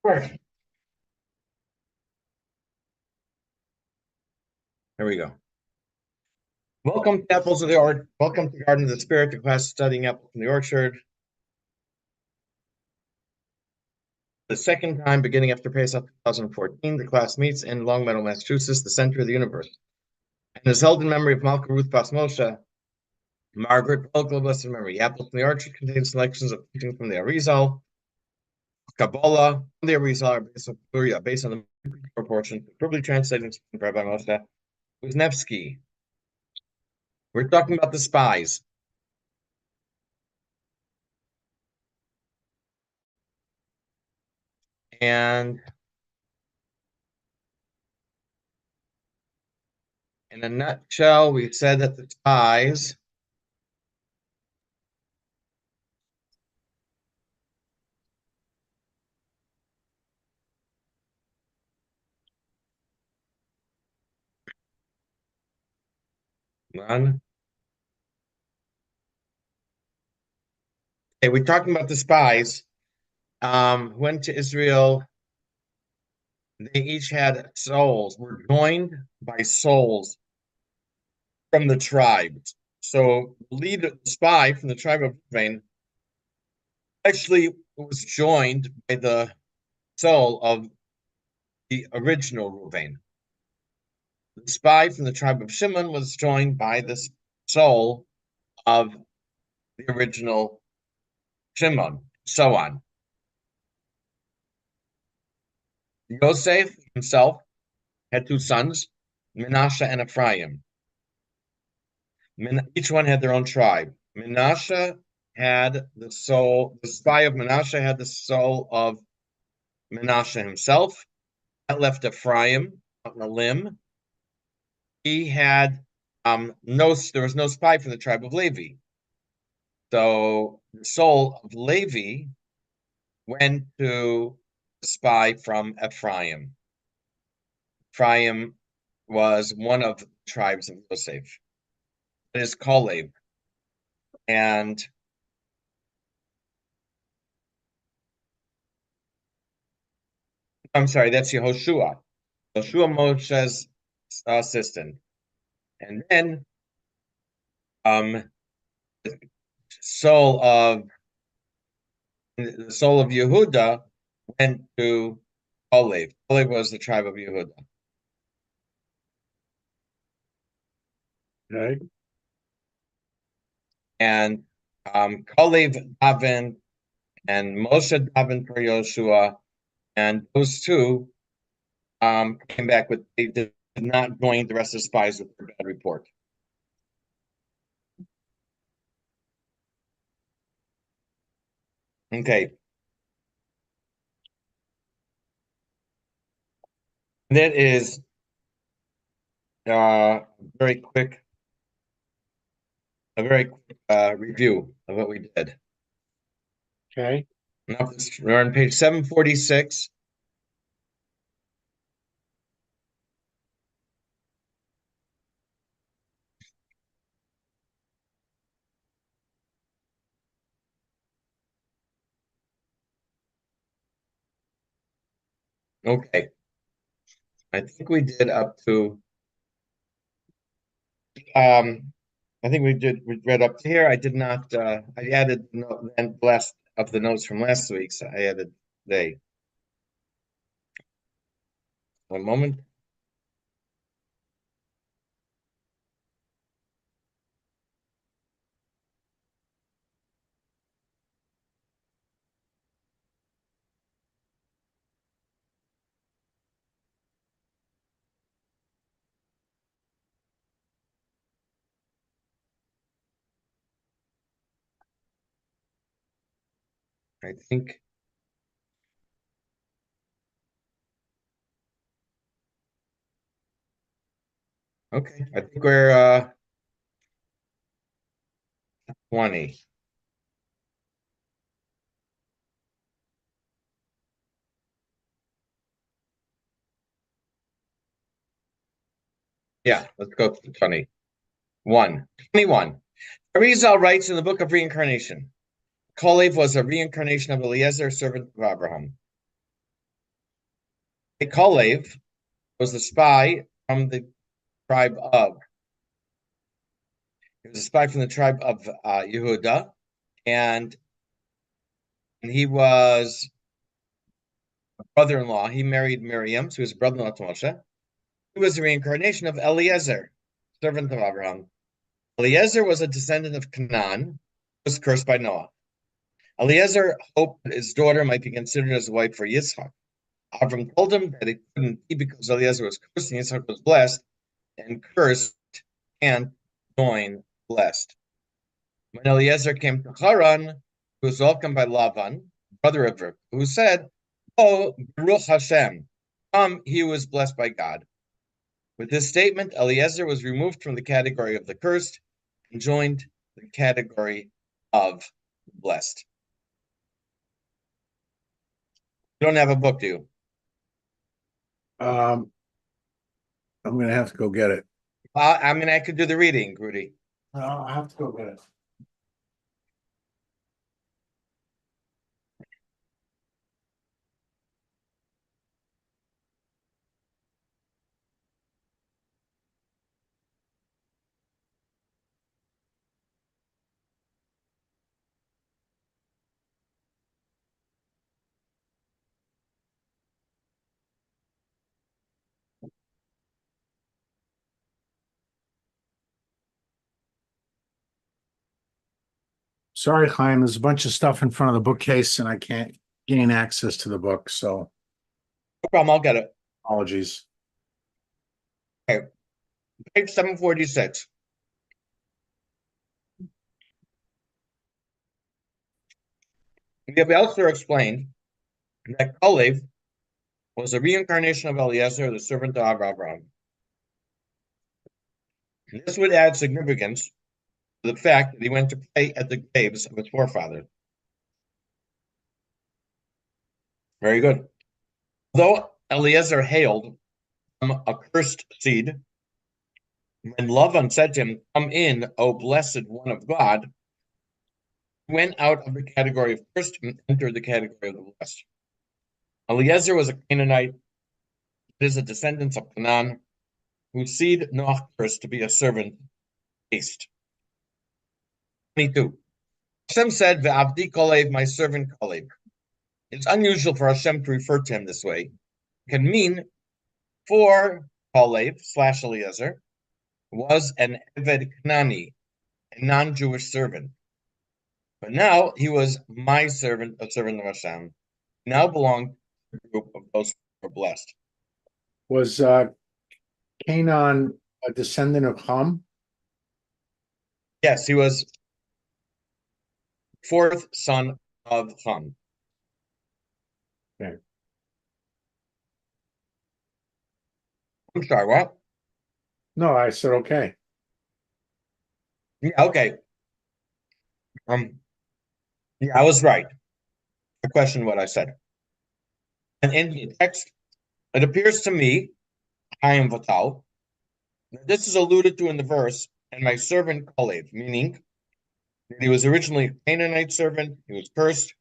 Sure. There we go. Welcome to Apples of the Orchard. Welcome to Garden of the Spirit, the class studying apples from the orchard. The second time, beginning after Pesach 2014, the class meets in Longmeadow, Massachusetts, the center of the universe, and is held in memory of Malka Ruth Bas Moshe, Margaret Vogel, blessed memory. Apples from the Orchard contains selections of teaching from the Arizal, Kabbalah, from the Arizal are based on the proportion, probably translated by Rabbi Moshe Kuznevsky. We're talking about the spies. And in a nutshell, we said that the spies run. Okay, we're talking about the spies who went to Israel. They each had souls, were joined by souls from the tribes. So the lead the spy from the tribe of Reuven actually was joined by the soul of the original Reuven. The spy from the tribe of Shimon was joined by the soul of the original Shimon, so on. Yosef himself had two sons, Menashe and Ephraim. Each one had their own tribe. Menashe had the soul, the spy of Menashe had the soul of Menashe himself. That left Ephraim on a limb. He had there was no spy from the tribe of Levi. So the soul of Levi went to the spy from Ephraim. Ephraim was one of the tribes of Yosef. It is Kalev. And I'm sorry, that's Yehoshua. Yehoshua Moshe's assistant. And then the soul of the soul of Yehuda went to Kalev. Kalev was the tribe of Yehuda. Okay. And Kalev davened and Moshe davened for Yehoshua, and those two came back with they did not join the rest of the spies with their bad report. Okay. That is very quick, a very quick review of what we did. Okay. Now, we're on page 746. Okay. I think we did up to I think we read up to here. I did not I added the last of the notes from last week, so I added today. One moment. I think okay. I think we're 20. Yeah, let's go to 21. 21. Arizal writes in the book of reincarnation. Kalev was a reincarnation of Eliezer, servant of Abraham. Kalev was the spy from the tribe of. He was a spy from the tribe of Yehuda, and he was a brother-in-law. He married Miriam, so he was a brother-in-law to Moshe. He was the reincarnation of Eliezer, servant of Abraham. Eliezer was a descendant of Canaan, who was cursed by Noah. Eliezer hoped that his daughter might be considered as a wife for Yitzchak. Avram told him that it couldn't be because Eliezer was cursed and Yitzchak was blessed, and cursed and join blessed. When Eliezer came to Haran, he was welcomed by Lavan, brother of Rivka, who said, "Oh, Baruch Hashem, come, he was blessed by God." With this statement, Eliezer was removed from the category of the cursed and joined the category of blessed. You don't have a book, do you? I'm gonna have to go get it. I could do the reading, Rudy. I have to go get it. Sorry, Chaim, there's a bunch of stuff in front of the bookcase and I can't gain access to the book, so No problem, I'll get it. apologies. Okay. Page 746. We have elsewhere explained that Kalev was a reincarnation of Eliezer, the servant of Abraham. This would add significance to the fact that he went to pray at the graves of his forefathers. Very good. Though Eliezer hailed from a cursed seed, when Lavan said to him, "Come in, O blessed one of God," he went out of the category of cursed and entered the category of the blessed. Eliezer was a Canaanite. It is a descendant of Canaan, whose seed Noah cursed to be a servant taste. 22. Hashem said, "Ve'avdi Kalev, my servant Kalev." It's unusual for Hashem to refer to him this way. It can mean for Kalev / Eliezer was an Eved Knani, a non-Jewish servant. But now he was my servant, a servant of Hashem. He now belonged to the group of those who were blessed. Was Canaan a descendant of Ham? Yes, he was fourth son of Ham. Okay. I'm sorry, what? No, I said okay. Yeah, okay. Yeah, I was right. I questioned what I said. And in the text, it appears to me, Chaim Vatal, that this is alluded to in the verse, "and my servant Kalev," meaning that he was originally a Canaanite servant, he was cursed,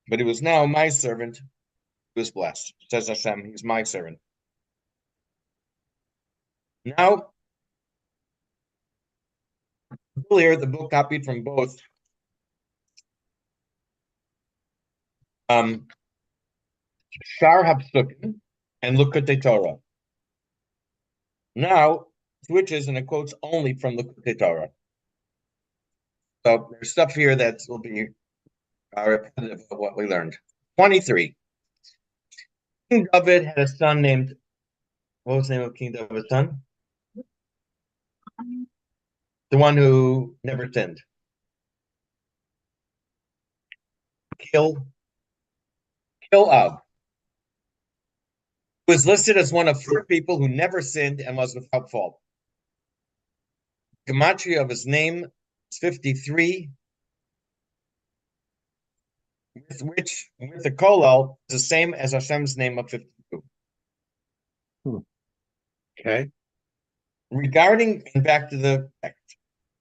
but he was now my servant, he was blessed. Says Hashem, he's my servant. Now, earlier, the book copied from both Shar HaPsukim and Likutei Torah. Now, switches and it quotes only from Likutei Torah. So there's stuff here that will be repetitive of what we learned. 23. King David had a son named, what was the name of King David's son? The one who never sinned. Kilab. Was listed as one of 4 people who never sinned and was without fault. Gematria of his name is 53, with the kolel is the same as Hashem's name of 52. Okay. Regarding, and back to the text,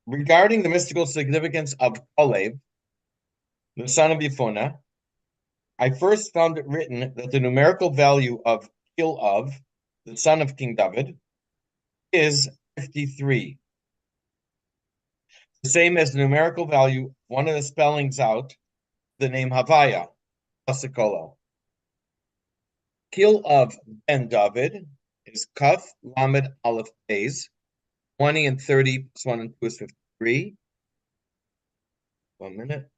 regarding the mystical significance of Kalev, the son of Yefunah, I first found it written that the numerical value of Kil of, the son of King David, is 53. The same as the numerical value, one of the spellings out, the name Havaya, Pasikolo. Kil of Ben David is Kaf Lamed Aleph Beis. 20 and 30 plus 1 and 2 is 53. 1 minute.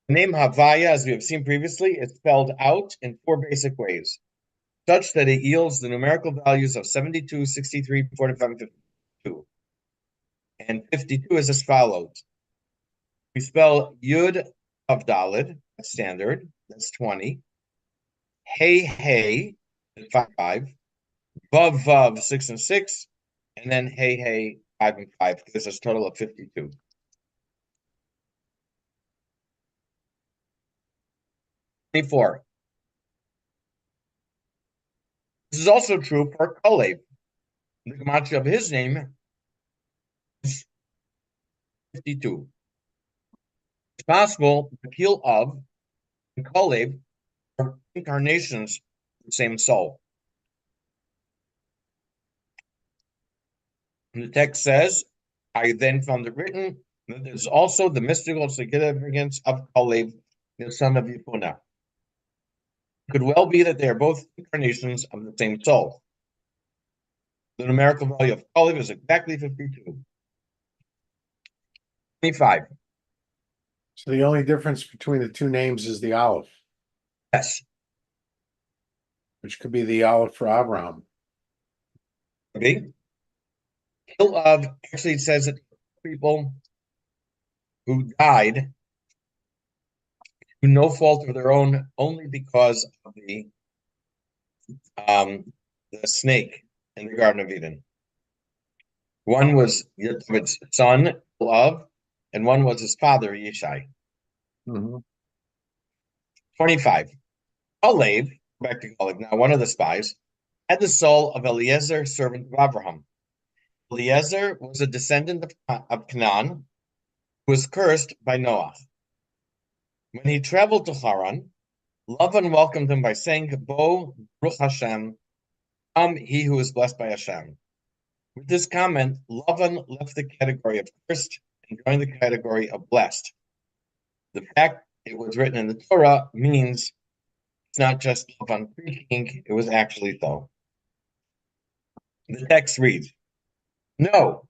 The name Havaya, as we have seen previously, is spelled out in 4 basic ways, such that it yields the numerical values of 72, 63, 45, and 52. And 52 is as follows. We spell Yud of Dalid, that's standard, that's 20. Hey, hey, 5, Vav, Vav, 6 and 6, and then Hey, hey, 5 and 5, gives us a total of 52. 24. This is also true for Kalev. The gematria of his name is 52. It's possible the Kil of and Kalev are incarnations of the same soul. And the text says, I then found it written that there's also the mystical significance of Kalev, the son of Yefunah. It could well be that they are both incarnations of the same soul. The numerical value of Kalev is exactly 52. 25. So the only difference between the two names is the Aleph, Yes. which could be the Aleph for Abraham. Okay. Kil of actually says that people who died through no fault of their own, only because of the snake in the Garden of Eden. One was David's son, Love, and one was his father, Yishai. Mhm. 25. Kalev, back to Kalev now, one of the spies, had the soul of Eliezer, servant of Abraham. Eliezer was a descendant of Canaan, who was cursed by Noah. When he traveled to Haran, Lavan welcomed him by saying, Bo Baruch Hashem, come he who is blessed by Hashem. With this comment, Lavan left the category of cursed and joined the category of blessed. The fact it was written in the Torah means it's not just Lavan speaking, it was actually so. The text reads, know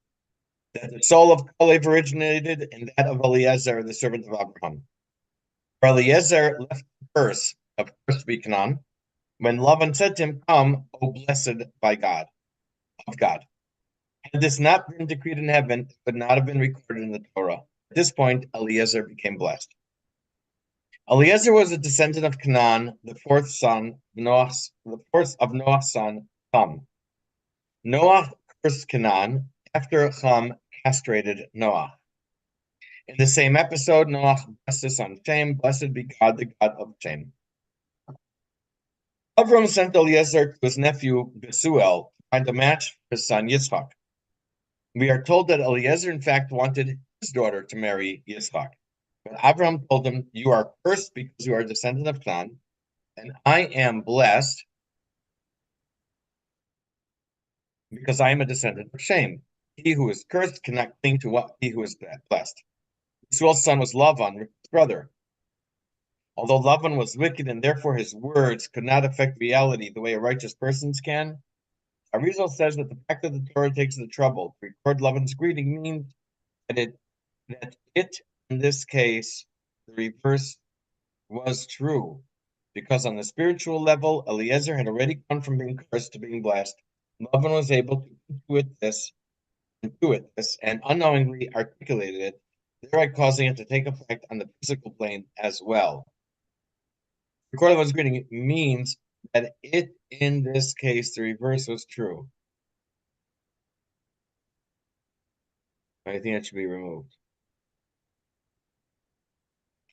that the soul of Kalev originated in that of Eliezer, the servant of Abraham. For Eliezer left the curse of cursed be Canaan, when Lavan said to him, come, O blessed by God, of God. Had this not been decreed in heaven, it would not have been recorded in the Torah. At this point, Eliezer became blessed. Eliezer was a descendant of Canaan, the fourth of Noah's son, Ham. Noah cursed Canaan after Ham castrated Noah. In the same episode, Noah blessed his son Shem, blessed be God, the God of Shem. Avram sent Eliezer to his nephew Besuel to find a match for his son Yitzchak. We are told that Eliezer, in fact, wanted his daughter to marry Yitzchak. But Avram told him, you are cursed because you are a descendant of Canaan, and I am blessed because I am a descendant of Shem. He who is cursed cannot cling to what he who is blessed. Besuel's son was Lavan, his brother. Although Lavan was wicked and therefore his words could not affect reality the way a righteous person's can, Arizal says that the fact that the Torah takes the trouble to record Lavan's greeting means that it in this case, the reverse was true. Because on the spiritual level, Eliezer had already gone from being cursed to being blessed. Lavan was able to intuit this, and unknowingly articulated it, thereby causing it to take effect on the physical plane as well. Record Lavan's greeting means that it, in this case, the reverse was true. I think that should be removed.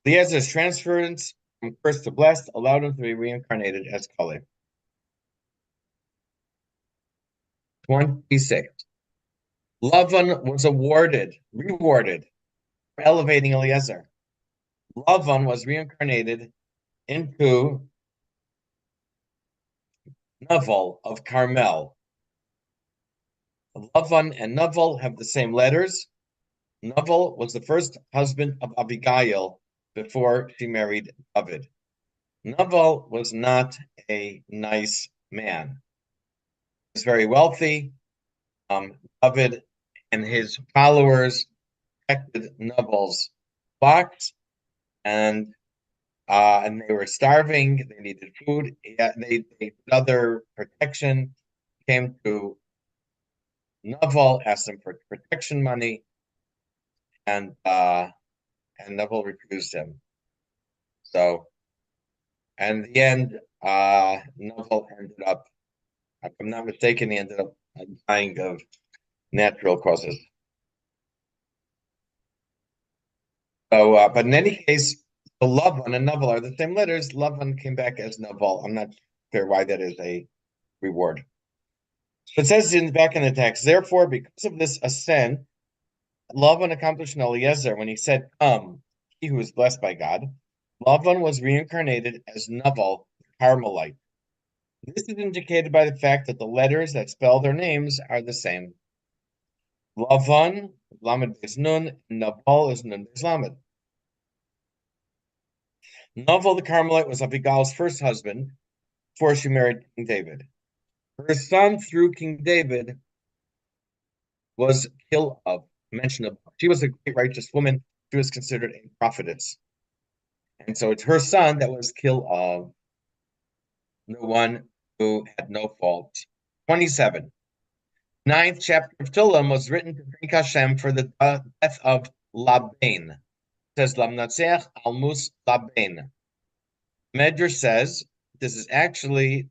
Eliezer's transference from cursed to blessed allowed him to be reincarnated as Kalev. 26. Lavan was rewarded for elevating Eliezer. Lavan was reincarnated into Naval of Carmel. Lavan and Naval have the same letters. Naval was the first husband of Abigail before she married David. Naval was not a nice man. He was very wealthy. David and his followers protected Naval's flocks, and they were starving. They needed food. They needed other protection. Came to Naval, asked him for protection money, and Naval refused him. So, and in the end, Naval ended up, if I'm not mistaken, he ended up dying of natural causes. So, but in any case, the Lavan and Naval are the same letters. Lavan came back as Naval. I'm not sure why that is a reward. It says back in the text, therefore, because of this ascent, Lavan accomplished in Eliezer when he said, "Come, he who is blessed by God." Lavan was reincarnated as Naval, the Carmelite. This is indicated by the fact that the letters that spell their names are the same. Lavan, Lamed is Nun, and Naval is Nun is Lamed. Naval the Carmelite was Abigail's first husband before she married King David. Her son through King David was Kilab, mentioned above. She was a great righteous woman. She was considered a prophetess. And so it's her son that was Kilab, the one who had no fault. 27. Ninth chapter of Tehillim was written to thank Hashem for the death of Laban. It says Lamnatseach Almus Laban. Medrash says this actually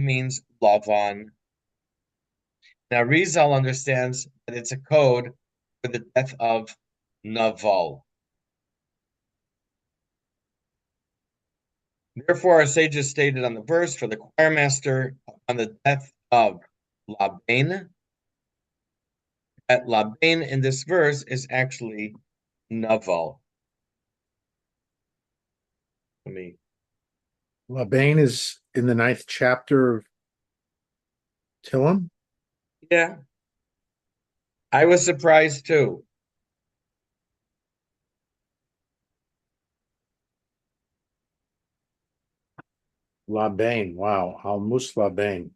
means Lavan. Now Rizal understands that it's a code for the death of Naval. Therefore, our sages stated on the verse for the choir master on the death of Laban, that Laban in this verse is actually Naval. Let me. Laban is in the 9th chapter of Tehillim. Yeah, I was surprised too. Laban, wow, Almus Laban.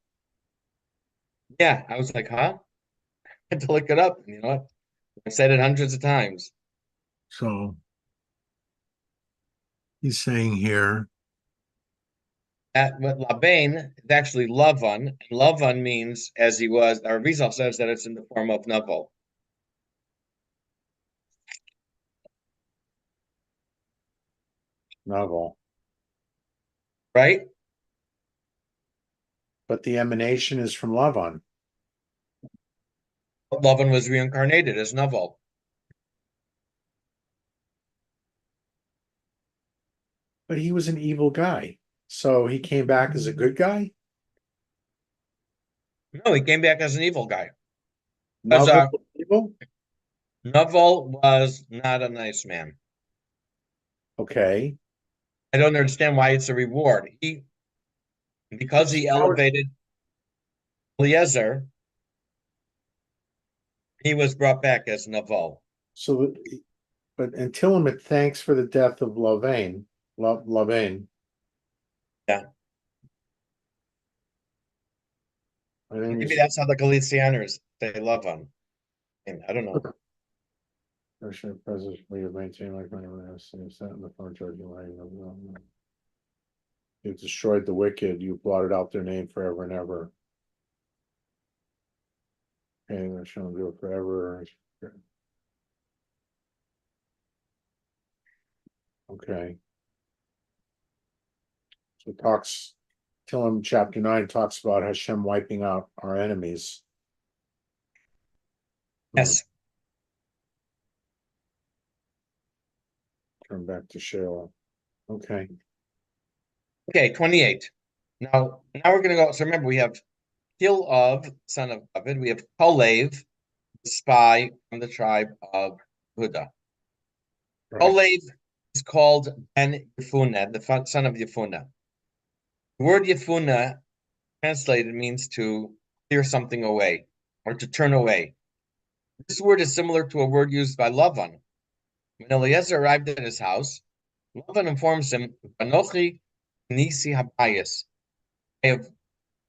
Yeah, I was like, huh? I had to look it up. You know what? I've said it hundreds of times. So he's saying here, That what Laban is actually Lavan, and Lavan means as he was. Our Rizal says that it's in the form of Naval, Naval, right? but the emanation is from Lavan. Lavan was reincarnated as Naval. But he was an evil guy. So he came back as a good guy? No, he came back as an evil guy. Because Naval evil? Naval was not a nice man. Okay. I don't understand why it's a reward. Because he elevated Eliezer, he was brought back as Naval. So, but until him, it thanks for the death of Laban. Laban. Yeah. I think Maybe that's how the Galicianers say Lavan. I don't know. presence we have maintained like money when I was set in the phone charging line. You destroyed the wicked, you blotted out their name forever and ever. And they're shown to do it forever. Okay. So it talks, Tehillim chapter 9 talks about Hashem wiping out our enemies. Yes. Turn back to Sheol. Okay. Okay, 28. Now we're going to go. So remember, we have Kilab, son of David. We have Kalev, the spy from the tribe of Judah. Right. Olev is called Ben Yefuna, the son of Yefuna. The word Yefuna translated means to clear something away or to turn away. This word is similar to a word used by Lavan. When Eliezer arrived at his house, Lavan informs him, Anochi Nisi Habayis. I have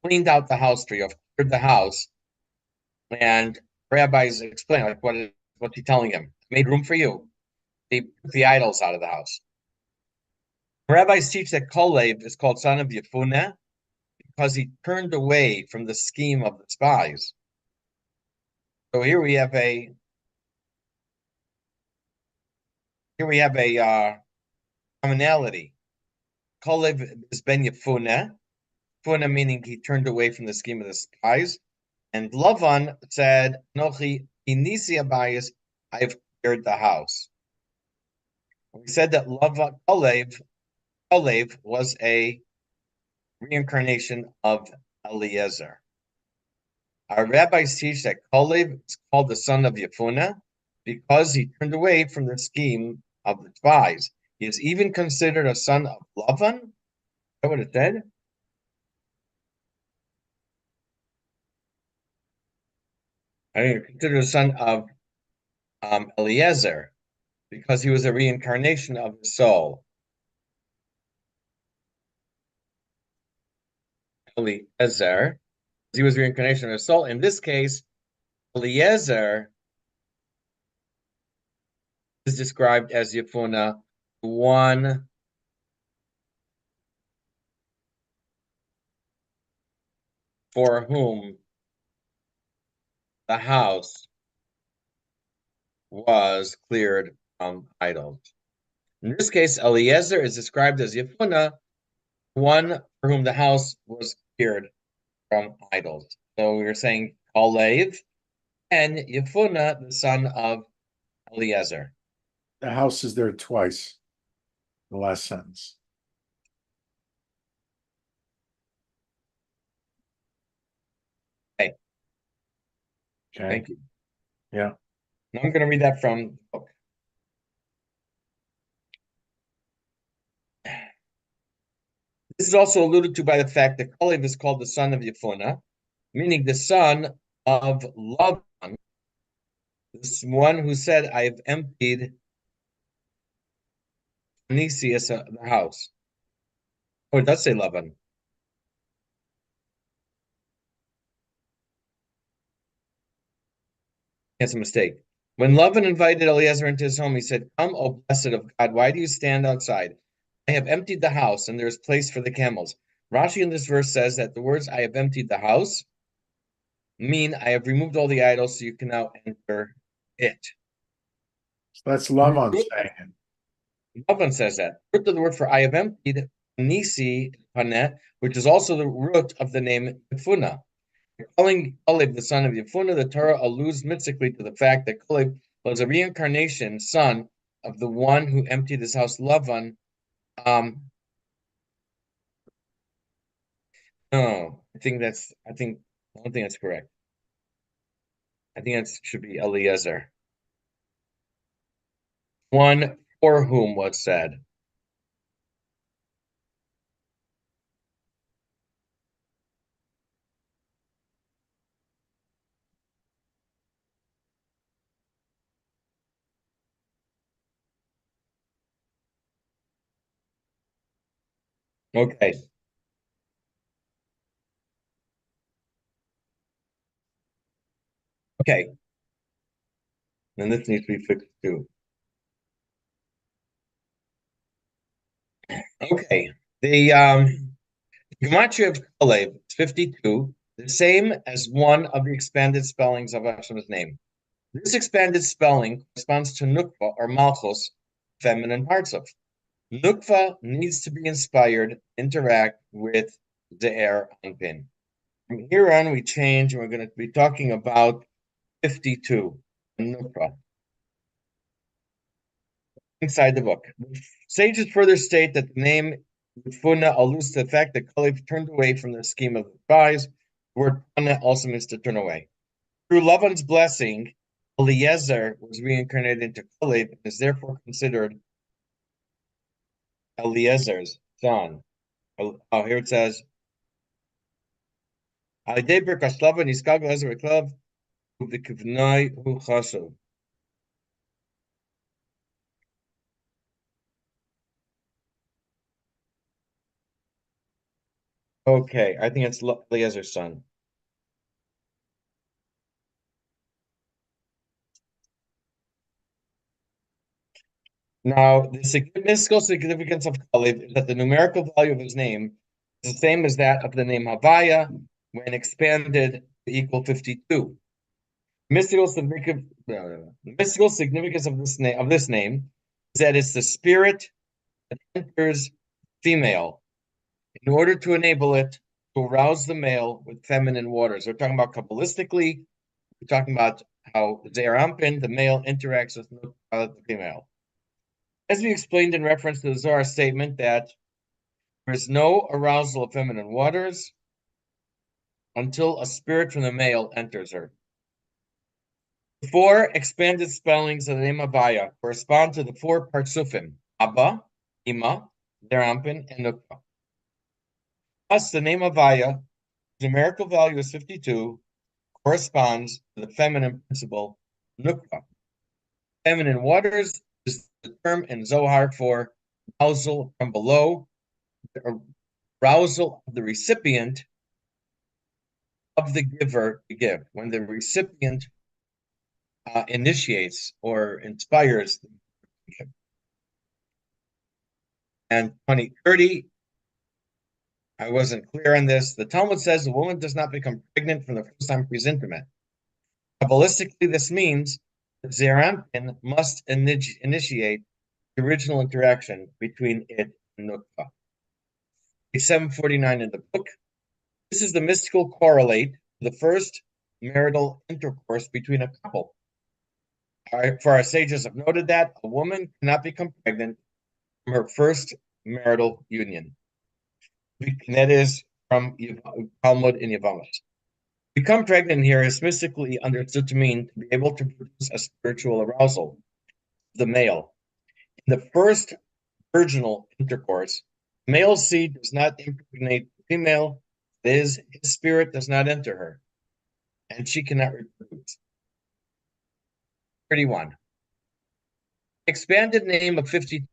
cleaned out the house for you, I've cleared the house. And rabbis explain, like, what's he telling him? I made room for you. He took the idols out of the house. Rabbis teach that Kolev is called son of Yefuneh because he turned away from the scheme of the spies. So here we have a commonality. Kolev is ben Yefuneh, Yefuneh meaning he turned away from the scheme of the spies, and Lavan said, "Nochi inisi abayis, I've cleared the house." We said that Kolev was a reincarnation of Eliezer. Our rabbis teach that Kolev is called the son of Yefuneh because he turned away from the scheme of the spies. He is even considered a son of Lavan. Is that what it said? I mean, considered a son of Eliezer because he was a reincarnation of the soul. Eliezer, he was a reincarnation of the soul. In this case, Eliezer is described as Yefuneh, one for whom the house was cleared from idols. In this case, Eliezer is described as Yefuneh, one for whom the house was cleared from idols. So we are saying Kalev and Yefuneh, the son of Eliezer. The house is there twice. The last sentence. Okay, Okay. thank you. Yeah. Now I'm going to read that from the book. This is also alluded to by the fact that Kalev is called the son of Yefuneh, meaning the son of Lavan, this one who said, I have emptied Nisius, the house. Oh, it does say Lavan. That's a mistake. When Lavan invited Eliezer into his home, he said, Come, O blessed of God, why do you stand outside? I have emptied the house, and there is place for the camels. Rashi in this verse says that the words I have emptied the house mean I have removed all the idols so you can now enter it. So that's love on saying it. Lavan says that. The root of the word for I have emptied, Nisi Panet, which is also the root of the name Yefuneh. Calling Kaleb the son of Yefuneh, the Torah alludes mystically to the fact that Kaleb was a reincarnation son of the one who emptied his house, Lavan. No, I don't think that's correct. I think that should be Eliezer. One for whom was said. Okay. Okay. And this needs to be fixed too. Okay. The Gematria of Kaleb is 52, the same as one of the expanded spellings of Hashem's name. This expanded spelling corresponds to Nukva or Malchus, feminine parts of. Nukva needs to be inspired, interact with Ze'er Anpin. From here on, we change, and we're going to be talking about 52, Nukva. Inside the book. Sages further state that the name Funa alludes to the fact that Caliph turned away from the scheme of the spies. The word Funa also means to turn away. Through Lavan's blessing, Eliezer was reincarnated into Caleb and is therefore considered Eliezer's son. Oh, here it says, okay, I think it's Eliezer's son. Now, the mystical significance of Caleb is that the numerical value of his name is the same as that of the name Havaya when expanded to equal 52. Mystical significance, the mystical significance of this name is that it's the spirit that enters female in order to enable it to arouse the male with feminine waters. We're talking about Kabbalistically, we're talking about how Zeir Anpin, the male, interacts with the female. As we explained in reference to the Zohar statement that there is no arousal of feminine waters until a spirit from the male enters her. The four expanded spellings of the name Avaya correspond to the four parsufim, Abba, Ima, Zeir Anpin, and Nukva. Thus, the name Avaya, numerical value is 52, corresponds to the feminine principle, Nukva. Feminine waters is the term in Zohar for arousal from below, the arousal of the recipient of the giver to give. When the recipient initiates or inspires the gift. And 2030, I wasn't clear on this. The Talmud says a woman does not become pregnant from the first time she's intimate. Kabbalistically, this means that Zeir Anpin must initiate the original interaction between it and Nukva. Page 749 in the book. This is the mystical correlate to the first marital intercourse between a couple. For our sages have noted that a woman cannot become pregnant from her first marital union. And that is from Talmud and Yevamos. Become pregnant here is mystically understood to mean to be able to produce a spiritual arousal, the male. In the first virginal intercourse, male seed does not impregnate the female, that is, his spirit does not enter her, and she cannot reproduce. 31. Expanded name of 52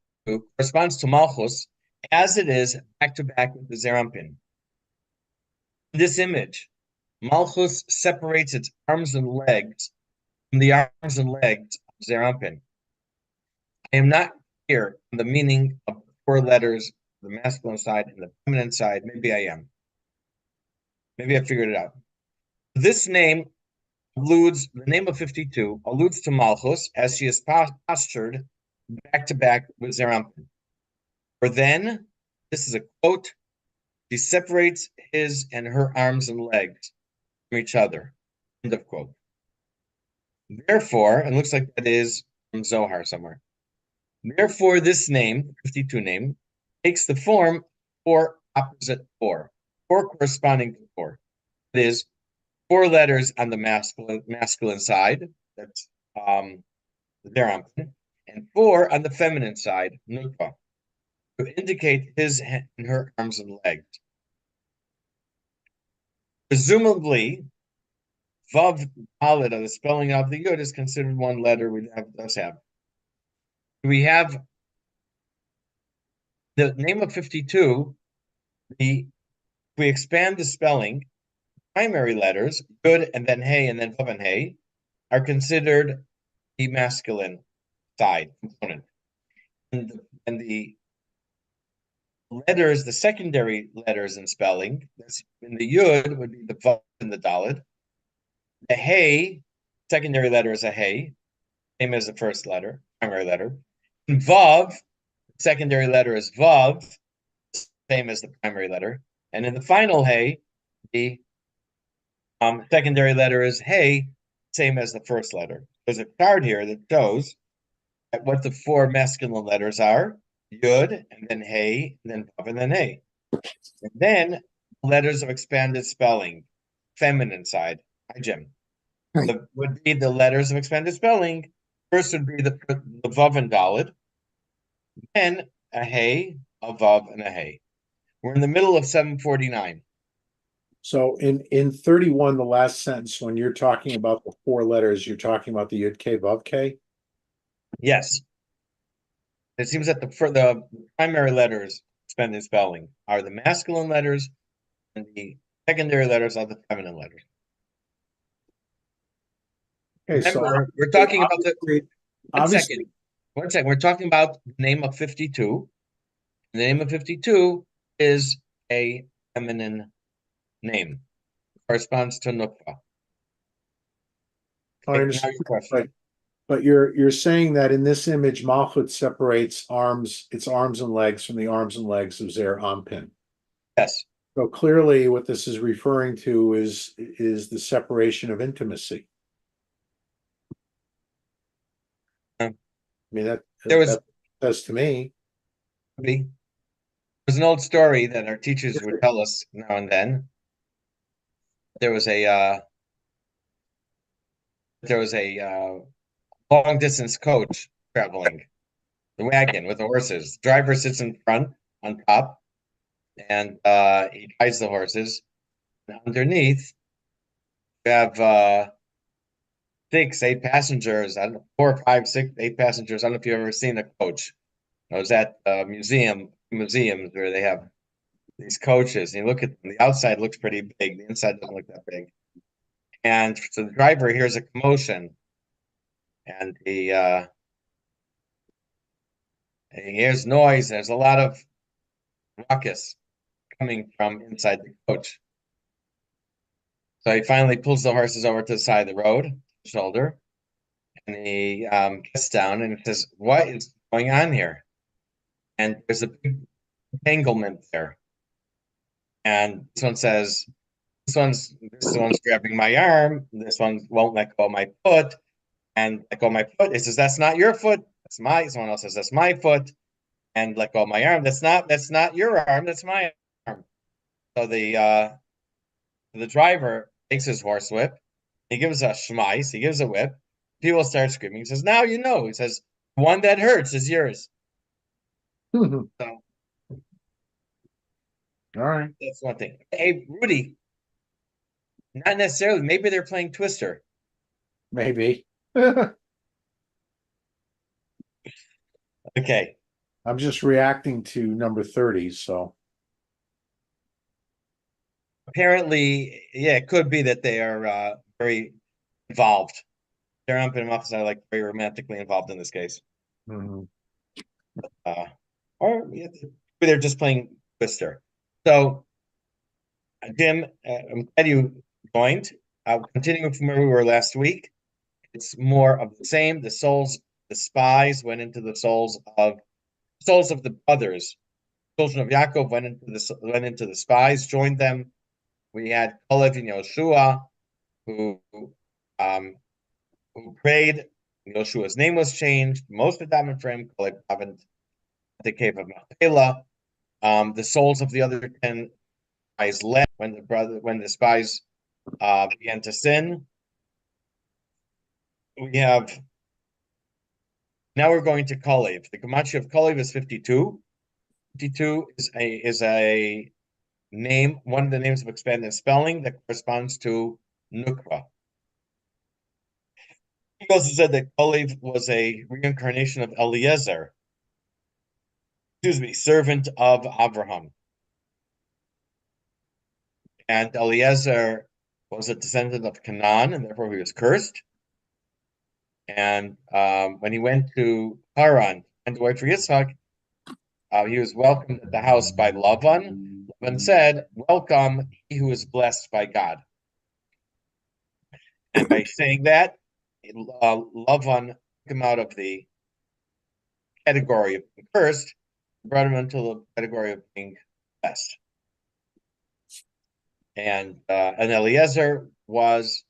corresponds to Malchus as it is back to back with the Zeir Anpin. In this image, Malchus separates its arms and legs from the arms and legs of Zeir Anpin. I am not clear on the meaning of the four letters, the masculine side and the feminine side. Maybe I am. Maybe I figured it out. This name the name of 52 alludes to Malchus as she is postured back to back with Zeir Anpin. For then, this is a quote, she separates his and her arms and legs from each other. End of quote. Therefore, and looks like that is from Zohar somewhere. Therefore, this name, 52 name, takes the form four opposite four corresponding to four. It is four letters on the masculine side, that's Zeir Anpin, and four on the feminine side, Nukva, to indicate his and her arms and legs. Presumably, Vav Dalet, the spelling of the Yud, is considered one letter we have. We have the name of 52. We expand the spelling. Primary letters, Yud and then Hey and then Vav and Hey, are considered the masculine side component. And the letters, the secondary letters in spelling, in the Yud would be the Vav and the Dalet. The Hey, secondary letter is a Hey, same as the first letter, primary letter. And Vav, secondary letter is Vav, same as the primary letter. And in the final Hey, the secondary letter is Hey, same as the first letter. There's a chart here that shows what the four masculine letters are, Yud, and then Hey, and then Vav, and then Hey. And then letters of expanded spelling, feminine side. Hi, Jim. would be the letters of expanded spelling. First would be the Vav and Daled, then a Hey, a Vav, and a Hey. We're in the middle of 749. So in 31, the last sentence, when you're talking about the four letters, you're talking about the Yud K Vav K? Yes, it seems that the primary letters expanded spelling are the masculine letters, and the secondary letters are the feminine letters. Okay, so Remember, we're talking about the obviously, one obviously, second. One second. We're talking about the name of 52. The name of 52 is a feminine name. Corresponds to Nukva. I Okay, now understand, your question. but you're saying that in this image, Malchut separates its arms and legs from the arms and legs of Zer Anpin. Yes. So clearly, what this is referring to is the separation of intimacy. Um, I mean, there was that says to me. there's an old story that our teachers would tell us now and then. There was a long distance coach traveling the wagon with the horses. Driver sits in front on top, and he guides the horses. And underneath, you have six, eight passengers. I don't know, four, five, six, eight passengers. I don't know if you've ever seen a coach. I was at a museums where they have these coaches, and you look at them, the outside looks pretty big, the inside doesn't look that big. And so the driver hears a commotion, and he hears noise. There's a lot of ruckus coming from inside the coach. So he finally pulls the horses over to the side of the road, shoulder, and he gets down and says, "What is going on here?" And there's a big entanglement there. And this one says, this one's grabbing my arm. This one won't let go of my foot, and let go of my foot. It says, "That's not your foot. That's my." Someone else says, "That's my foot," and let go of my arm. That's not your arm. That's my arm. So the driver takes his horse whip. He gives a schmeiss. He gives a whip. People start screaming. He says, "Now you know." He says, "The one that hurts is yours." All So right, that's one thing. Hey, Rudy, not necessarily. Maybe they're playing Twister. maybe. Okay. I'm just reacting to number 30, so Apparently, yeah, it could be that they are very involved. They're not been enough, like very romantically involved in this case. mhm. Uh, or yeah, maybe they're just playing Twister. So, Jim, I'm glad you joined. Continuing from where we were last week, it's more of the same. The spies went into the souls of the brothers. Children of Yaakov went into the spies, joined them. We had Kalev and Yoshua, who um, who prayed. Yoshua's name was changed. Most of them for him. Kalev davened at the cave of Machpelah. The souls of the other 10 spies left when the spies began to sin. We have now we're going to Kalev. The Gematria of Kalev is 52. 52 is a name, one of the names of expanded spelling that corresponds to Nukva. He also said that Kalev was a reincarnation of Eliezer, servant of Abraham. And Eliezer was a descendant of Canaan, and therefore he was cursed. And when he went to Haran and to wait for Yitzhak, he was welcomed at the house by Lavan. Lavan said, "Welcome, he who is blessed by God." And by saying that, Lavan took him out of the category of being cursed, brought him into the category of being blessed. And Eliezer was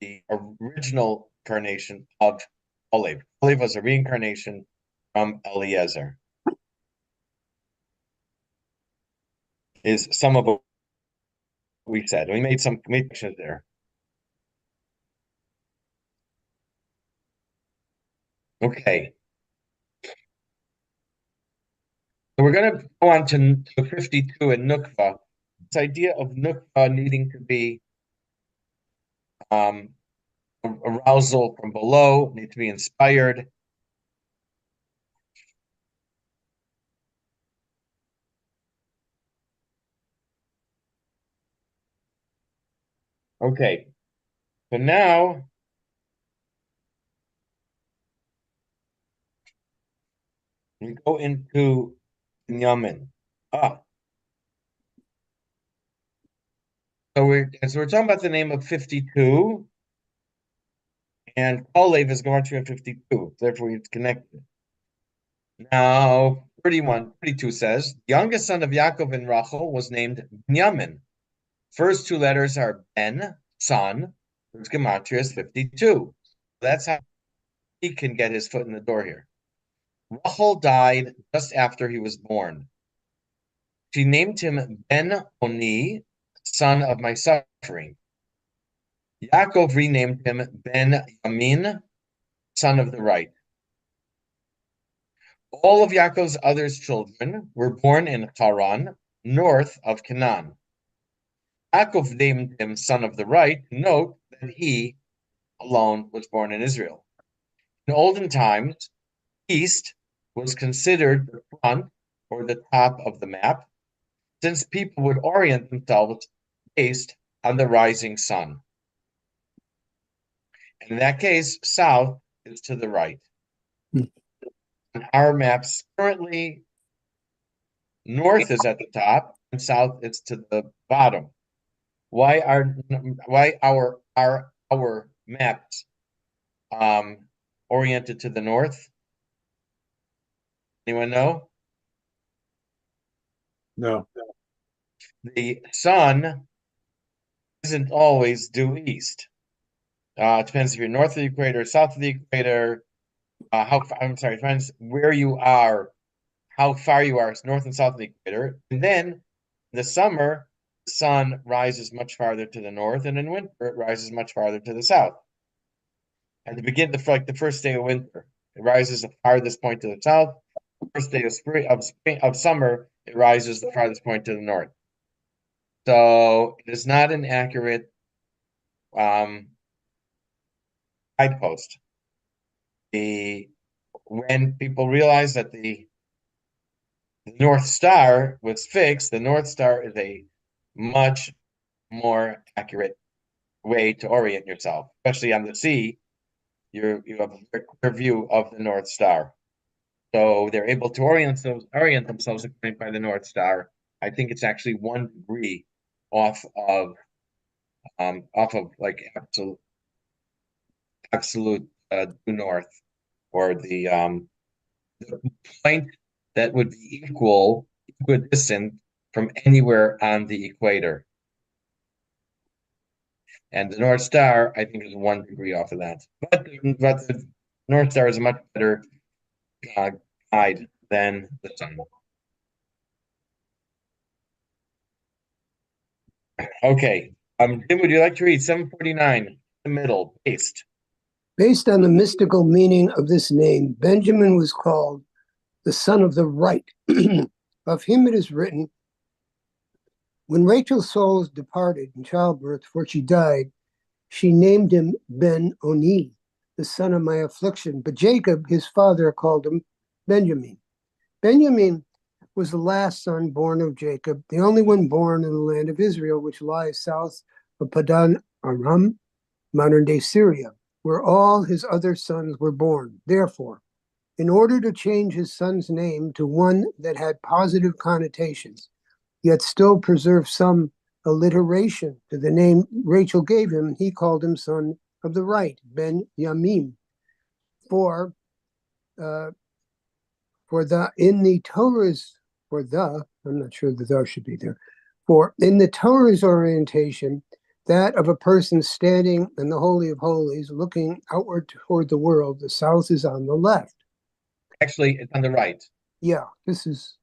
the original incarnation of Olive. Olive was a reincarnation from Eliezer. Is some of what we said. We made some connections there. Okay. So we're going to go on to 52 in Nukva. This idea of Nukva needing to be um, arousal from below, need to be inspired. Okay. So now we go into Binyamin. So we're talking about the name of 52, and Kalev is going to 52. Therefore, it's connected. Now, 32 says, the youngest son of Yaakov and Rachel was named Binyamin. First two letters are Ben, son, whose gematria is 52. That's how he can get his foot in the door here. Rachel died just after he was born. She named him Ben Oni, son of my suffering. Yaakov renamed him Ben Yamin, son of the right. All of Yaakov's other children were born in Haran, north of Canaan. Yaakov named him son of the right. Note that he alone was born in Israel. In olden times, east was considered the front or the top of the map, since people would orient themselves based on the rising sun. And in that case, south is to the right. On our maps currently, north is at the top and south is to the bottom. Why our maps oriented to the north? Anyone know? No. The sun isn't always due east. It depends if you're north of the equator, south of the equator. It depends where you are, how far you are, north and south of the equator. And then in the summer, the sun rises much farther to the north, and in winter, it rises much farther to the south. At the beginning, the first day of winter, it rises the farthest point to the south. First day of summer, it rises the farthest point to the north. So it is not an accurate guidepost. When people realized that the North Star was fixed, the North Star is a much more accurate way to orient yourself, especially on the sea. You have a very clear view of the North Star. So they're able to orient themselves according by the North Star. I think it's actually 1 degree off of like absolute due north, or the point that would be equidistant from anywhere on the equator. And the North Star, I think, is 1 degree off of that. But the North Star is a much better guide than the sun. Okay. Tim, would you like to read 749, the middle, based? Based on the mystical meaning of this name, Benjamin was called the son of the right. Of him it is written, when Rachel's soul departed in childbirth, for she died, she named him Ben-Oni, the son of my affliction. But Jacob, his father, called him Benjamin. Benjamin was the last son born of Jacob, the only one born in the land of Israel, which lies south of Padan Aram, modern-day Syria, where all his other sons were born. Therefore, in order to change his son's name to one that had positive connotations, yet still preserve some alliteration to the name Rachel gave him, he called him son of the right, Ben Yamim. For I'm not sure the "the" should be there. For in the Torah's orientation, that of a person standing in the Holy of Holies, looking outward toward the world, the south is on the left. Actually, it's on the right. Yeah, this is.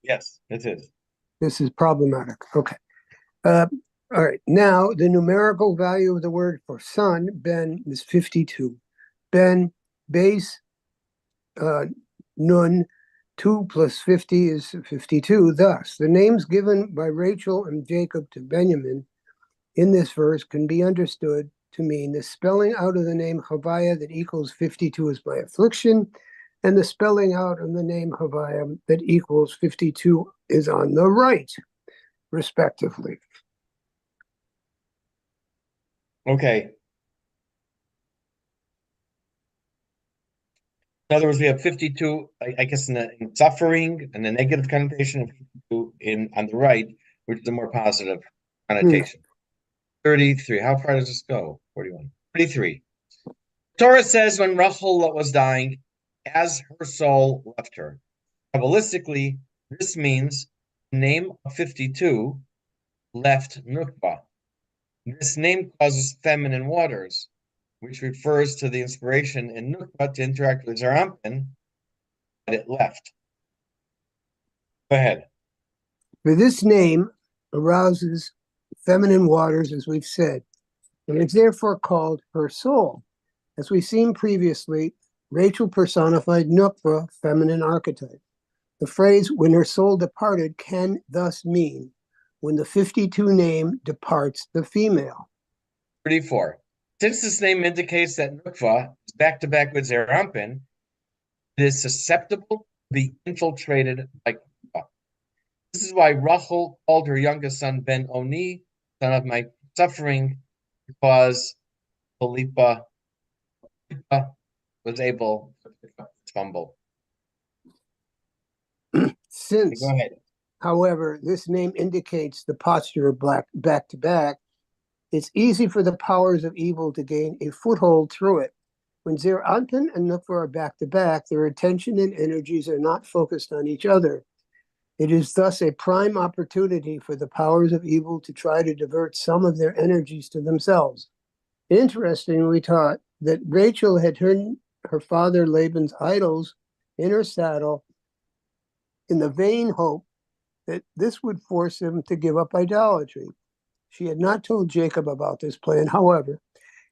Yes, it is. This is problematic. Okay. All right. Now, the numerical value of the word for son, Ben, is 52. Ben, base Nun, 2 plus 50 is 52. Thus, the names given by Rachel and Jacob to Benjamin in this verse can be understood to mean the spelling out of the name Chaviah that equals 52 is my affliction, and the spelling out of the name Chaviah that equals 52 is on the right, respectively. Okay. In other words, we have 52, I guess, in suffering and the negative connotation, of 52 on the right, which is a more positive connotation. 33. How far does this go? 41. 33. Torah says when Rachel was dying, as her soul left her. Kabbalistically, this means the name of 52 left Nukba. This name causes feminine waters, which refers to the inspiration in Nukba to interact with Zerampin that it left. Go ahead. For this name arouses feminine waters, as we've said, and is therefore called her soul. As we've seen previously, Rachel personified Nukba, feminine archetype. The phrase, when her soul departed, can thus mean when the 52 name departs the female. 34. Since this name indicates that Nukva is back-to-back with Zerampin, it is susceptible to be infiltrated by Nukva. This is why Rachel called her youngest son Ben Oni, son of my suffering, because Philippa was able to pick up his fumble. Since, Go ahead. however, this name indicates the posture of back-to-back, it's easy for the powers of evil to gain a foothold through it. When Zerampin and Nukva are back-to-back, their attention and energies are not focused on each other. It is thus a prime opportunity for the powers of evil to try to divert some of their energies to themselves. Interestingly, we taught that Rachel had turned her father Laban's idols in her saddle in the vain hope that this would force him to give up idolatry. She had not told Jacob about this plan, however,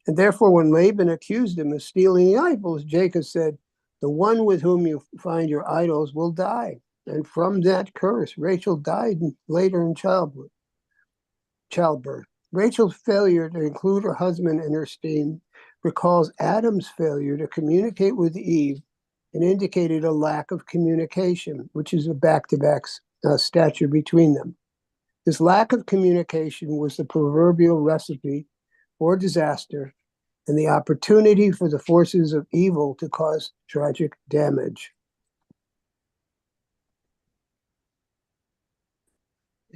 and therefore when Laban accused him of stealing the idols, Jacob said, "The one with whom you find your idols will die." And from that curse, Rachel died later in childbirth. Rachel's failure to include her husband in her scheme recalls Adam's failure to communicate with Eve and indicated a lack of communication, which is a back-to-back stature between them. This lack of communication was the proverbial recipe for disaster and the opportunity for the forces of evil to cause tragic damage.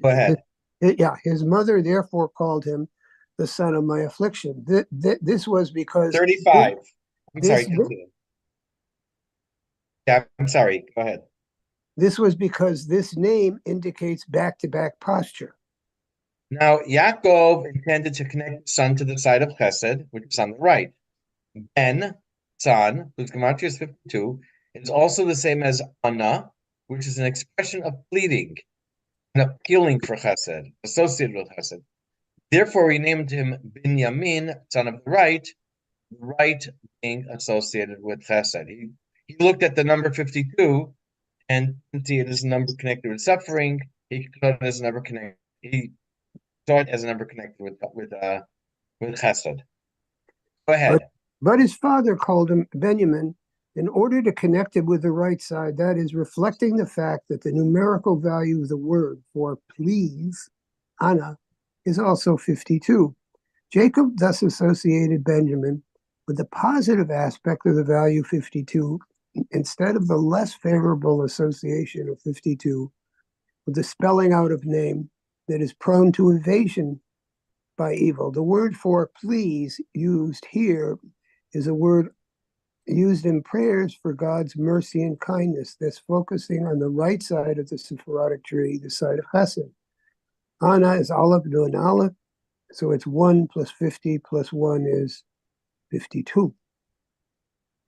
Go ahead. His mother therefore called him the son of my affliction. This was because 35. I'm sorry, continue. Yeah, I'm sorry. Go ahead. This was because this name indicates back-to-back posture. Now, Yaakov intended to connect the son to the side of Chesed, which is on the right. Ben, son, whose gematria is 52, is also the same as Anna, which is an expression of pleading and appealing for Chesed, associated with Chesed. Therefore, we named him Binyamin, son of the right being associated with Chesed. He looked at the number 52 and didn't see it as a number connected with suffering. He saw it as a number connected. He saw it as a number connected with Chesed. Go ahead. But his father called him Benjamin in order to connect it with the right side, that is, reflecting the fact that the numerical value of the word for please, Anna, is also 52. Jacob thus associated Benjamin with the positive aspect of the value 52 instead of the less favorable association of 52 with the spelling out of name that is prone to evasion by evil. The word for please used here is a word used in prayers for God's mercy and kindness, that's focusing on the right side of the Sephirotic tree, the side of Chesed. Anna is Aleph, Nun, Aleph, so it's 1 plus 50 plus 1 is 52.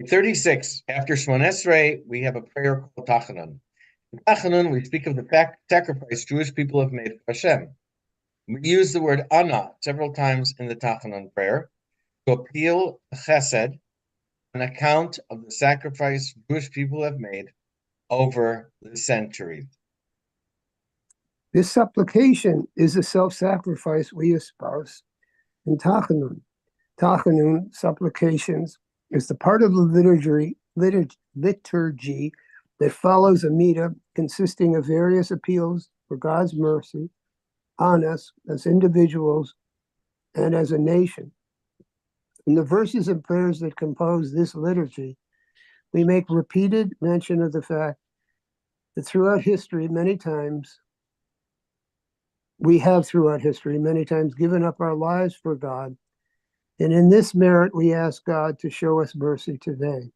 36. After Shmon Esrei, we have a prayer called Tachanun. In Tachanun, we speak of the sacrifice Jewish people have made for Hashem. We use the word Anna several times in the Tachanun prayer to appeal to Chesed, an account of the sacrifice Jewish people have made over the centuries. This supplication is a self-sacrifice we espouse in Tachanun. Tachanun, supplications, is the part of the liturgy that follows a Midah consisting of various appeals for God's mercy on us as individuals and as a nation. In the verses and prayers that compose this liturgy, we make repeated mention of the fact that throughout history, many times given up our lives for God. And in this merit, we ask God to show us mercy today.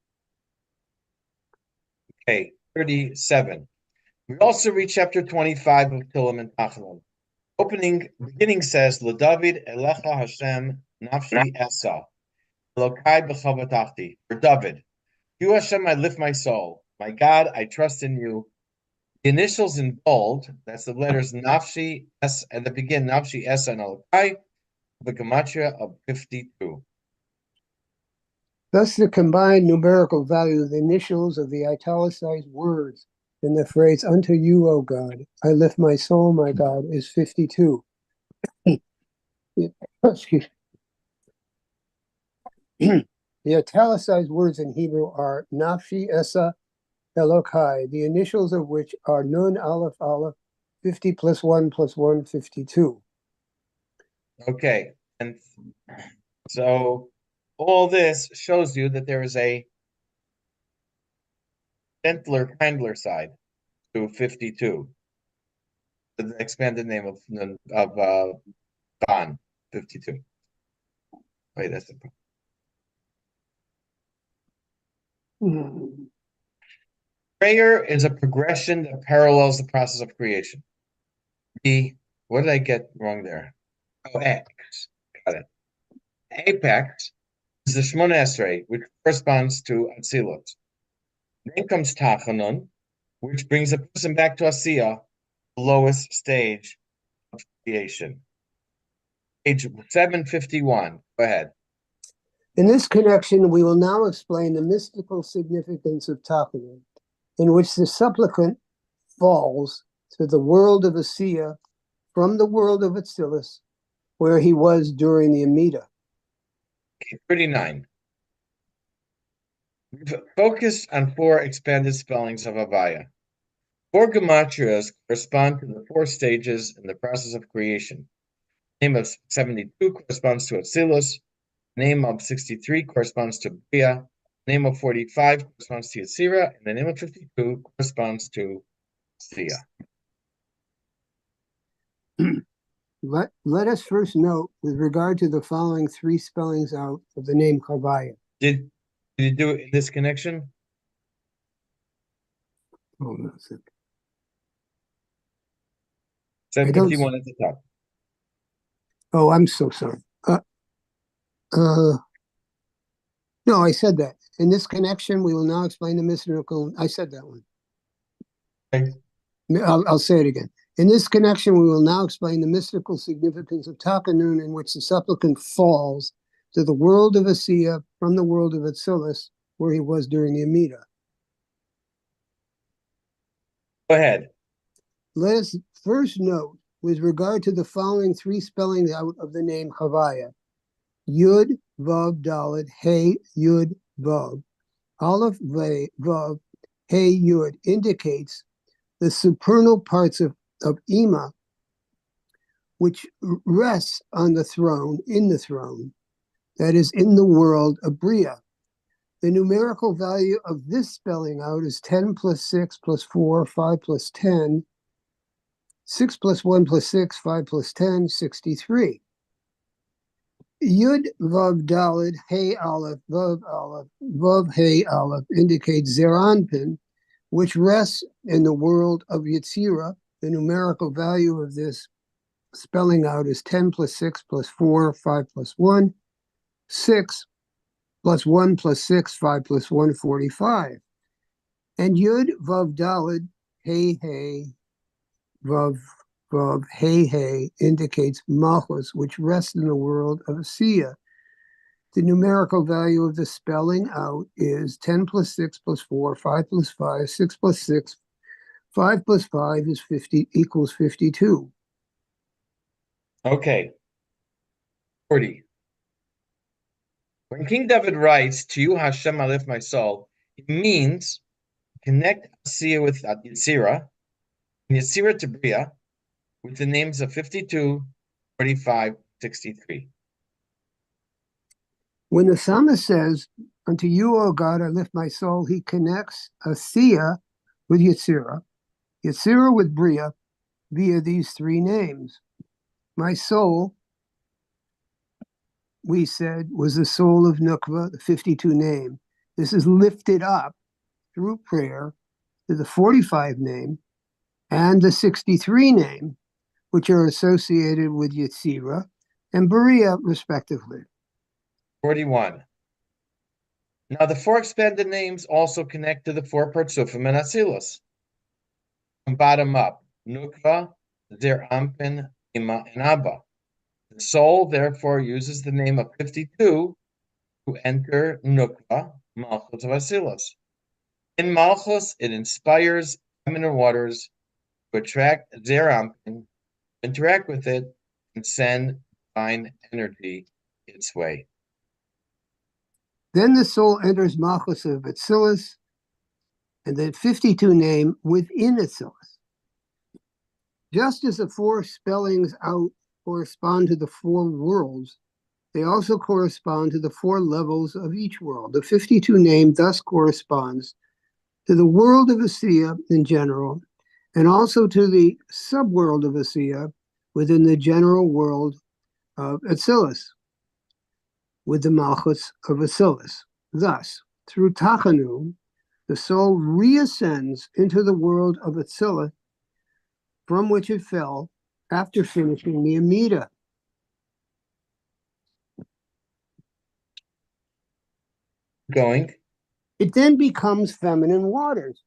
Okay, 37. We also read chapter 25 of Tehillim and Tachanun. Beginning says, LeDavid Elecha Hashem Nafshi Esa Elokai B'chavatachti. For David, you Hashem, I lift my soul. My God, I trust in you. The initials in bold, that's the letters Nafshi S at the beginning, Nafshi Esa and Elokai, the gematria of 52. Thus, the combined numerical value of the initials of the italicized words in the phrase, unto you, O God, I lift my soul, my God, is 52. Excuse me. The italicized words in Hebrew are Nafshi Esa Elokai, the initials of which are Nun Aleph Aleph, 50 plus 1 plus 1, 52. Okay, and so all this shows you that there is a gentler, kindler side to 52. The expanded name of Ban, 52. Wait, that's the prayer is a progression that parallels the process of creation. What did I get wrong there? Oh, X. Got it. Apex is the Shmona Esrei, which corresponds to Atzilot. Then comes Tachanun, which brings a person back to Asiya, the lowest stage of creation. Page 751. Go ahead. In this connection, we will now explain the mystical significance of Tachanun, in which the supplicant falls to the world of Asiya from the world of Atzilus, where he was during the Amida. 39. We've focused on 4 expanded spellings of Havaya. 4 gematrias correspond to the 4 stages in the process of creation. The name of 72 corresponds to Atzilus. The name of 63 corresponds to Bria. The name of 45 corresponds to Yetzira. And the name of 52 corresponds to Sia. Let us first note, with regard to the following 3 spellings out of the name Havaya. Did you do it in this connection? Hold on a second. 751 at the top. Oh, I'm so sorry. No, I said that. In this connection, we will now explain the mystical. I said that one. Okay. I'll say it again. In this connection, we will now explain the mystical significance of Tachanun, in which the supplicant falls to the world of Asiya from the world of Atzilus, where he was during the Amida. Go ahead. Let us first note, with regard to the following 3 spellings out of the name Havaya, Yud, Vav, Dalet, Hey, Yud, Vav, Aleph, Vav, Hey, Yud, indicates the supernal parts of Ima, which rests on the throne, in the throne, that is, in the world of Bria. The numerical value of this spelling out is 10 plus 6 plus 4, 5 plus 10, 6 plus 1 plus 6, 5 plus 10, 63. Yud Vav Daled Hey Aleph Vav Hey Aleph indicates Zeranpin, which rests in the world of Yetzira. The numerical value of this spelling out is 10 plus 6 plus 4, 5 plus 1, 6 plus 1 plus 6, 5 plus 1, 45. And Yud Vav Daled Hey Hey Vav Vav Hey Hey indicates Malchus, which rests in the world of Asiya. The numerical value of the spelling out is 10 plus 6 plus 4, 5 plus 5, 6 plus 6, 5 plus 5 is 50 equals 52. Okay. 40. When King David writes, "To you, Hashem, I lift my soul," it means connect Asiya with Yetzirah, and Yetzirah to Bria, with the names of 52, 45, 63. When the psalmist says, "Unto you, O God, I lift my soul," he connects Asiya with Yetzirah, Yetzirah with Bria, via these three names. My soul, we said, was the soul of Nukva, the 52 name. This is lifted up through prayer to the 45 name and the 63 name, which are associated with Yetzirah and Bria, respectively. 41. Now the four expanded names also connect to the four Partsufim and Atzilus. From bottom up, Nukva, Zer Ampin, Ima, and Abba. The soul therefore uses the name of 52 to enter Nukva, Malchus of Atzilus. In Malchus, it inspires feminine waters to attract Zer Ampin, interact with it, and send divine energy its way. Then the soul enters Malchus of Atzilus, and the 52 name within Atzilus. Just as the four spellings out correspond to the four worlds, they also correspond to the four levels of each world. The 52 name thus corresponds to the world of Asiya in general, and also to the subworld of Asiya within the general world of Atzilus, with the Malchus of Atzilus. Thus, through Tachanu, the soul reascends into the world of Atzilus, from which it fell after finishing the Amida. Going. It then becomes feminine waters.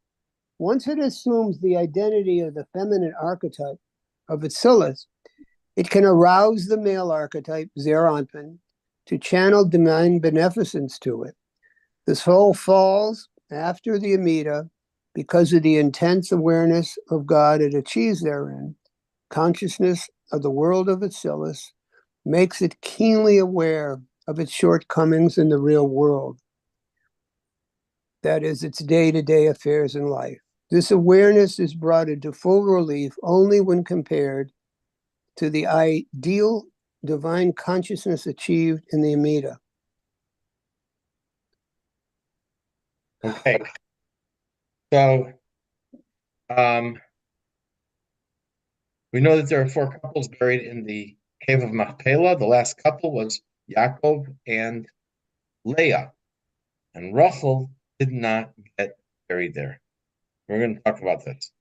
Once it assumes the identity of the feminine archetype of Atzilus, it can arouse the male archetype, Zer Anpin, to channel divine beneficence to it. The soul falls after the Amida because of the intense awareness of God it achieves therein. Consciousness of the world of Atzilus makes it keenly aware of its shortcomings in the real world. That is, its day-to-day affairs in life. This awareness is brought into full relief only when compared to the ideal divine consciousness achieved in the Amida. Okay. So, we know that there are four couples buried in the cave of Machpelah. The last couple was Yaakov and Leah, and Rachel did not get buried there. We're going to talk about this.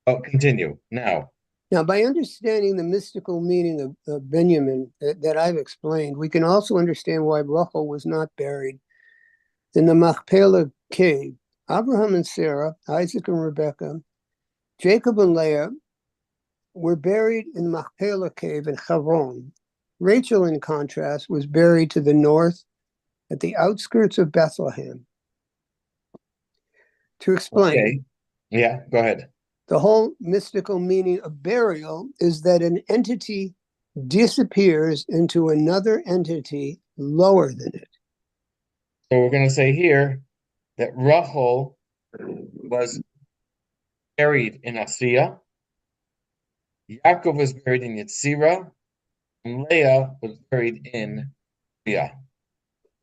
Oh, continue now. Now, by understanding the mystical meaning of Benjamin that I've explained, we can also understand why Rachel was not buried in the Machpelah cave. Abraham and Sarah, Isaac and Rebekah, Jacob and Leah were buried in the Machpelah cave in Hebron. Rachel, in contrast, was buried to the north at the outskirts of Bethlehem. To explain, Okay. Yeah, go ahead. the whole mystical meaning of burial is that an entity disappears into another entity lower than it. So we're going to say here that Rachel was buried in Asiya, Yaakov was buried in Yetzirah, and Leah was buried in Leah.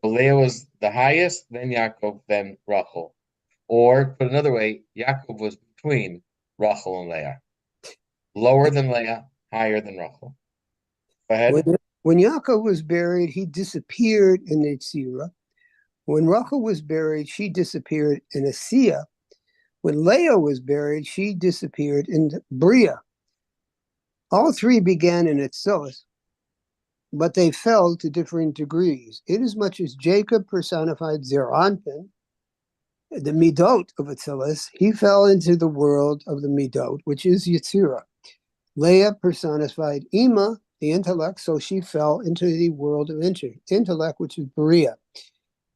So Leah was the highest, then Yaakov, then Rachel. Or, put another way, Yaakov was between Rachel and Leah. Lower than Leah, higher than Rachel. Go ahead. When Yaakov was buried, he disappeared in Yetzirah. When Rachel was buried, she disappeared in Asiya. When Leah was buried, she disappeared in Bria. All three began in Atzilus, but they fell to different degrees. Inasmuch as Jacob personified Zer Anpin, the Midot of Atzilus, he fell into the world of the Midot, which is Yetzirah. Leah personified Ima, the intellect, so she fell into the world of intellect, which is Berea.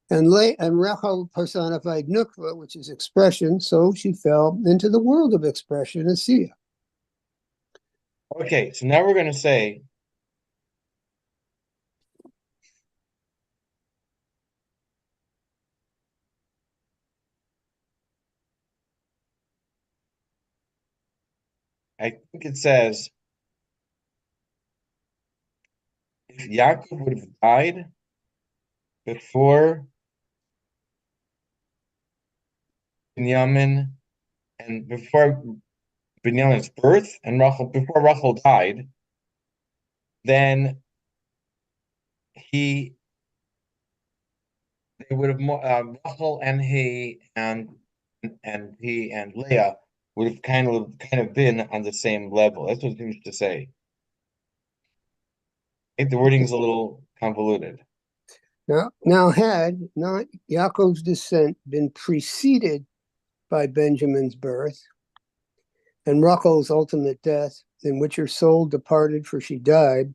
And Rachel personified Nukva, which is expression, so she fell into the world of expression, Asiya. Okay, so now we're going to say I think it says if Yaakov would have died before Binyamin and before Binyamin's birth and before Rachel died, then they would have Rachel and he and Leah would have kind of been on the same level. That's what it seems to say. I think the wording's a little convoluted. Now, had not Yaakov's descent been preceded by Benjamin's birth and Rachel's ultimate death, in which her soul departed, for she died,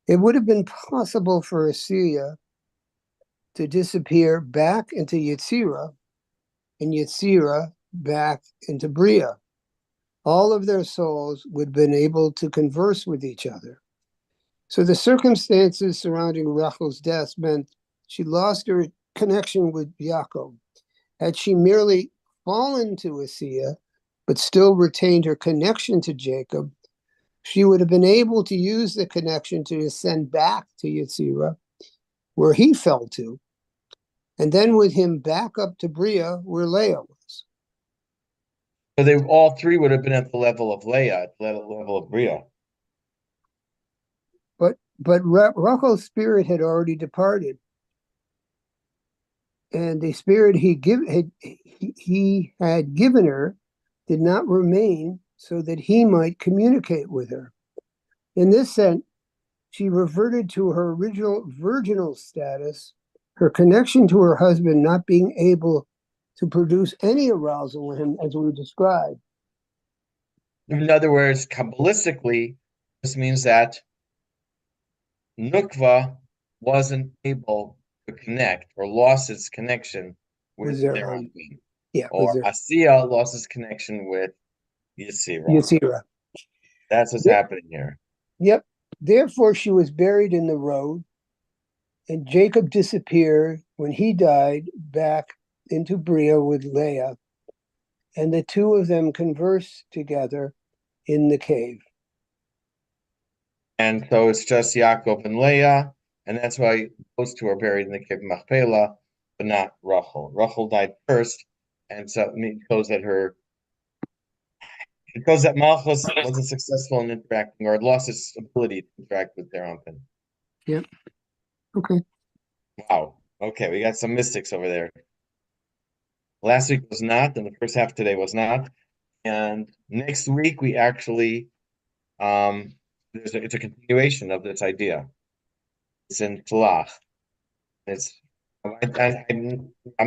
it would have been possible for Asiya to disappear back into Yetzirah and Yetzirah back into Bria. All of their souls would have been able to converse with each other. So the circumstances surrounding Rachel's death meant she lost her connection with Yaakov. Had she merely fallen to Asiya, but still retained her connection to Jacob, she would have been able to use the connection to ascend back to Yetzirah, where he fell to, and then with him back up to Bria, where Leah was. So they all three would have been at the level of Leah, at the level of Bria. But Rachel's spirit had already departed, and the spirit he had given her did not remain, so that he might communicate with her. In this sense, she reverted to her original virginal status, her connection to her husband not being able to produce any arousal in him, as we described. In other words, Kabbalistically, this means that Nukva wasn't able to connect or lost its connection with their husband. Or Asiya lost its connection with Yetzirah. That's what's happening here. Yep. Therefore, she was buried in the road, and Jacob disappeared when he died back into Bria with Leah, and the two of them conversed together in the cave. And so it's just Yaakov and Leah, and that's why those two are buried in the cave of Machpelah, but not Rachel. Rachel died first, and so it shows that Malchus wasn't successful in interacting or lost its ability to interact with their husband. Yep. Okay. Wow. Okay, we got some mystics over there. Last week was not, and the first half today was not. And next week we actually it's a continuation of this idea. It's in Shlach. I'm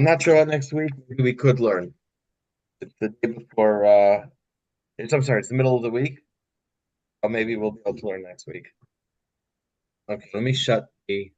not sure what next week. Maybe we could learn. It's the day before. It's the middle of the week. Or maybe we'll be able to learn next week. Okay, let me shut the